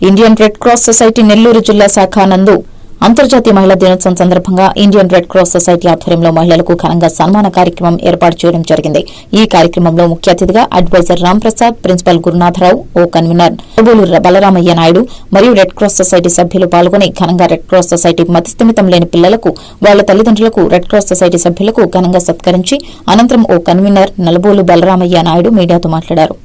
Indian red cross society Nellore జిల్లా శాఖ నందు అంతర్జాతీయ మహిళా దినోత్సవం సందర్భంగా ఇండియన్ రెడ్ క్రాస్ సొసైటీ ఆధ్వర్యంలో మహిళలకు ఘనంగా సన్మాన కార్యక్రమం ఏర్పాటు చేయడం జరిగింది. ఈ కార్యక్రమంలో ముఖ్య అతిథిగా అడ్వైజర్ రామ్ ప్రసాద్, ప్రిన్సిపల్ గురునాథరావు, ఓ కన్వీనర్ బోలు బలరామయ్య నాయుడు మరియు రెడ్ క్రాస్ సొసైటీ సభ్యులు పాల్గొని ఘనంగా రెడ్ క్రాస్ సొసైటీ మతిస్థిమితం లేని పిల్లలకు, వాళ్ల తల్లిదండ్రులకు, రెడ్ క్రాస్ సొసైటీ సభ్యులకు ఘనంగా సత్కరించి అనంతరం ఓ కన్వీనర్ నలబోలు బలరామయ్య నాయుడు మీడియాతో మాట్లాడారు.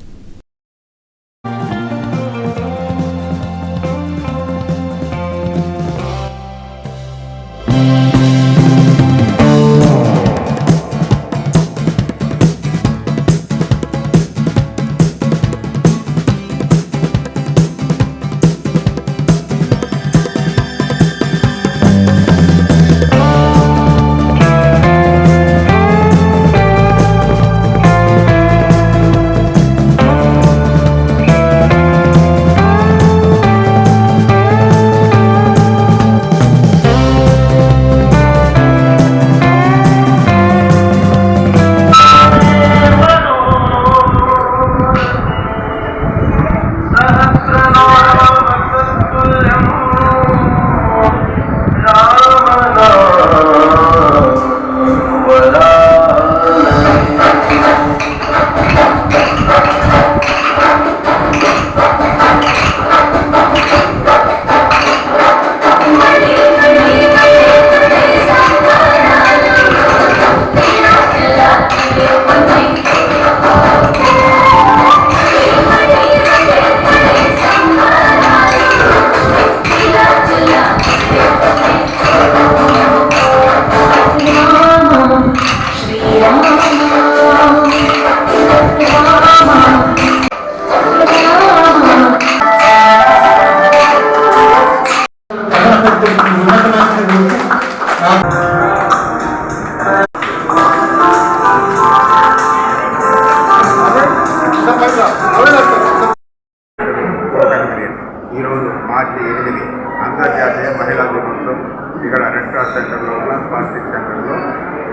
ఈరోజు మార్చి 8 అంతర్జాతీయ మహిళా దినోత్సవం ఇక్కడ రెడ్ క్రాస్ సెంటర్లో ఉన్న స్పాస్టిక్ సెంటర్లో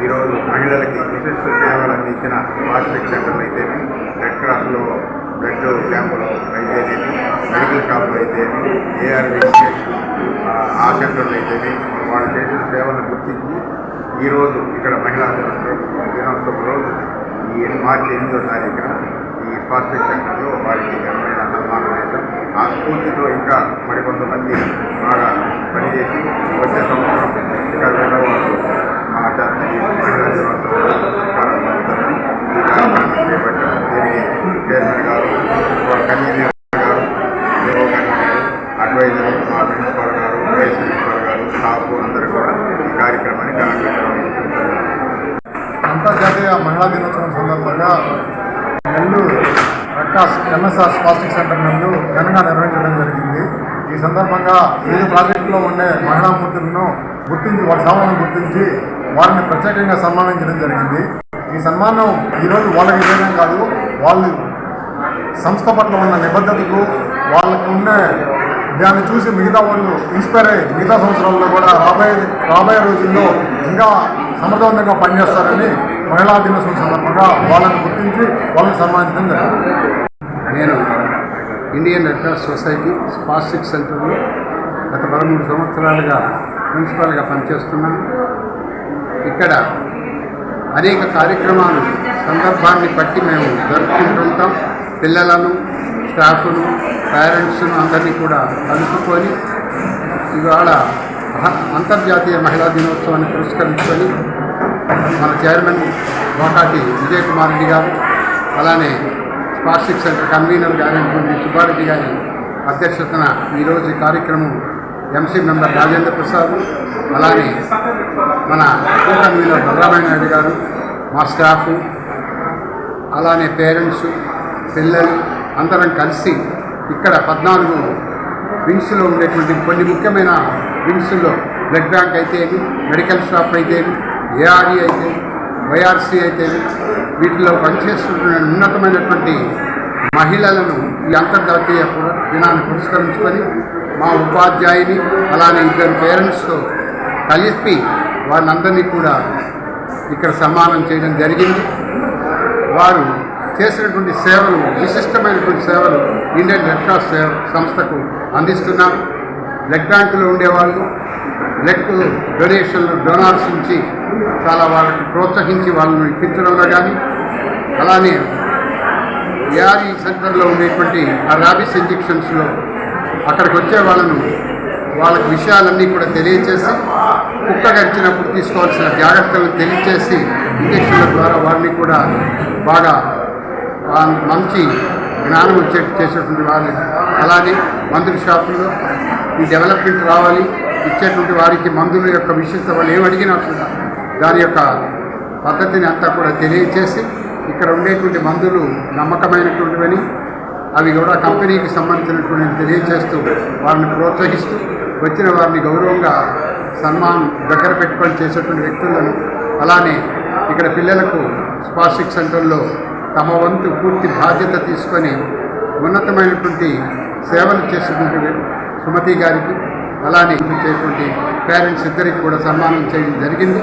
ఈరోజు మహిళలకి విశిష్ట సేవలు అందించిన స్పాస్టిక్ సెంటర్లు అయితేనే, రెడ్ క్రాస్లో బ్లడ్ క్యాంపులు అయితేనేమి, మెడికల్ షాపులు అయితేనేమి, ఏఆర్వి ఆ సెంటర్లు అయితేనే వాళ్ళు చేసిన సేవలను గుర్తించి ఈరోజు ఇక్కడ మహిళా దినోత్సవం రోజు ఈ మార్చి 8వ తారీఖున ఈ స్పాస్టిక్ సెంటర్లో వారికి ఘనమైన సన్మానం చేశాం. ఆ స్ఫూర్తితో ఇంకా మరికొంతమంది బాగా పనిచేసి వచ్చే సంవత్సరం ఇక్కడ వెళ్ళవాళ్ళు ఈ మహిళా దినోత్సవం సత్కారం పొందుతారని ఈ కార్యక్రమం చేపట్టారు. దీనికి చైర్మన్ గారు, కన్వీనర్ గారు, ఏవో కన్వీనర్, అడ్వైజర్, మా ప్రిన్సిపల్ గారు, వైస్ ప్రిన్సిపల్ గారు, స్టాఫ్ అందరూ కూడా ఈ కార్యక్రమాన్ని ఘనంగా నిర్వహించారు. అంతర్జాతీయ మహిళా దినోత్సవం సందర్భంగా Nellore red cross MSR spastic centre నందు ఘనంగా నిర్వహించడం జరిగింది. ఈ సందర్భంగా వివిధ ప్రాజెక్టులో ఉండే మహిళామూర్తులను గుర్తించి, వారి సేవలను గుర్తించి వారిని ప్రత్యేకంగా సన్మానించడం జరిగింది. ఈ సన్మానం ఈరోజు వాళ్ళకి చేయడం కాదు, వాళ్ళు సంస్థ పట్ల ఉన్న నిబద్ధతకు, వాళ్ళకు ఉండే దాన్ని చూసి మిగతా వాళ్ళు ఇన్స్పైర్ అయ్యి మిగతా సంవత్సరాల్లో కూడా రాబోయే రోజుల్లో ఇంకా సమర్థవంతంగా పనిచేస్తారని మహిళా దినోత్సవం సందర్భంగా వాళ్ళని గుర్తించి వాళ్ళని సన్మానించడం జరిగింది. నేను Indian red cross society spastic సెంటర్లో గత 13 సంవత్సరాలుగా ప్రిన్సిపాల్గా పనిచేస్తున్నాను. ఇక్కడ అనేక కార్యక్రమాలు సందర్భాన్ని బట్టి మేము జరుపుకుంటుంటాం. పిల్లలను, స్టాఫ్ను, పేరెంట్స్ను అందరినీ కూడా కలుపుకొని ఇవాళ అంతర్జాతీయ మహిళా దినోత్సవాన్ని పురస్కరించుకొని మన చైర్మన్ వాకాటి విజయ్ కుమార్ రెడ్డి గారు, అలానే స్పాస్టిక్ సెంటర్ కన్వీనర్ గారైనటువంటి సుబ్బారెడ్డి గారి అధ్యక్షతన ఈరోజు ఈ కార్యక్రమం ఎంసీ మెంబర్ రాజేంద్ర ప్రసాద్, అలానే మన కో కన్వీనర్ బలరామయ్య నాయుడు గారు, మా స్టాఫ్, అలానే పేరెంట్స్, పిల్లలు అందరం కలిసి ఇక్కడ 14 వింగ్స్లో ఉండేటువంటి కొన్ని ముఖ్యమైన వింగ్స్లో బ్లడ్ బ్యాంక్ అయితేమి, మెడికల్ షాప్ అయితేమి, ఏఆర్ఈ అయితే, వైఆర్సీ అయితే, వీటిలో పనిచేస్తున్న ఉన్నతమైనటువంటి మహిళలను ఈ అంతర్జాతీయ దినాన్ని పురస్కరించుకొని మా ఉపాధ్యాయుని, అలానే 2 పేరెంట్స్తో కలిపి వారిని అందరినీ కూడా ఇక్కడ సన్మానం చేయడం జరిగింది. వారు చేసినటువంటి సేవలు, విశిష్టమైనటువంటి సేవలు ఇండియన్ రెడ్ క్రాస్ సంస్థకు అందిస్తున్నాం. బ్లడ్ బ్యాంకులో ఉండేవాళ్ళు బ్లడ్ డొనేషన్లు డోనార్స్ నుంచి చాలా వాళ్ళకి ప్రోత్సహించి వాళ్ళని ఇప్పించడంలో కానీ, అలానే ఏఆర్ఈ సెంటర్లో ఉండేటువంటి ఆ ర్యాబిస్ ఇంజెక్షన్స్లో అక్కడికి వచ్చే వాళ్ళకి విషయాలన్నీ కూడా తెలియచేసి, కుక్క గడిచినప్పుడు తీసుకోవాల్సిన జాగ్రత్తలు తెలియచేసి ఇంజక్షన్ల ద్వారా వారిని కూడా బాగా మంచి జ్ఞానం వచ్చేట్టు చేసేటువంటి వాళ్ళు. అలానే మందుల షాపుల్లో ఈ డెవలప్మెంట్ రావాలి, ఇచ్చేటువంటి వారికి మందుల యొక్క విశిష్టత వాళ్ళు ఏమడిగినా దాని యొక్క పద్ధతిని అంతా కూడా తెలియచేసి, ఇక్కడ ఉండేటువంటి మందులు నమ్మకమైనటువంటివని, అవి కూడా కంపెనీకి సంబంధించినటువంటి తెలియచేస్తూ వారిని ప్రోత్సహిస్తూ వచ్చిన వారిని గౌరవంగా సన్మానం దగ్గర పెట్టుకొని చేసేటువంటి వ్యక్తులను, అలానే ఇక్కడ పిల్లలకు స్పాస్టిక్ సెంటర్లో తమ వంతు పూర్తి బాధ్యత తీసుకొని ఉన్నతమైనటువంటి సేవలు చేసేటువంటి సుమతి గారికి, అలానే పేరెంట్స్ ఇద్దరికి కూడా సన్మానం చేయడం జరిగింది.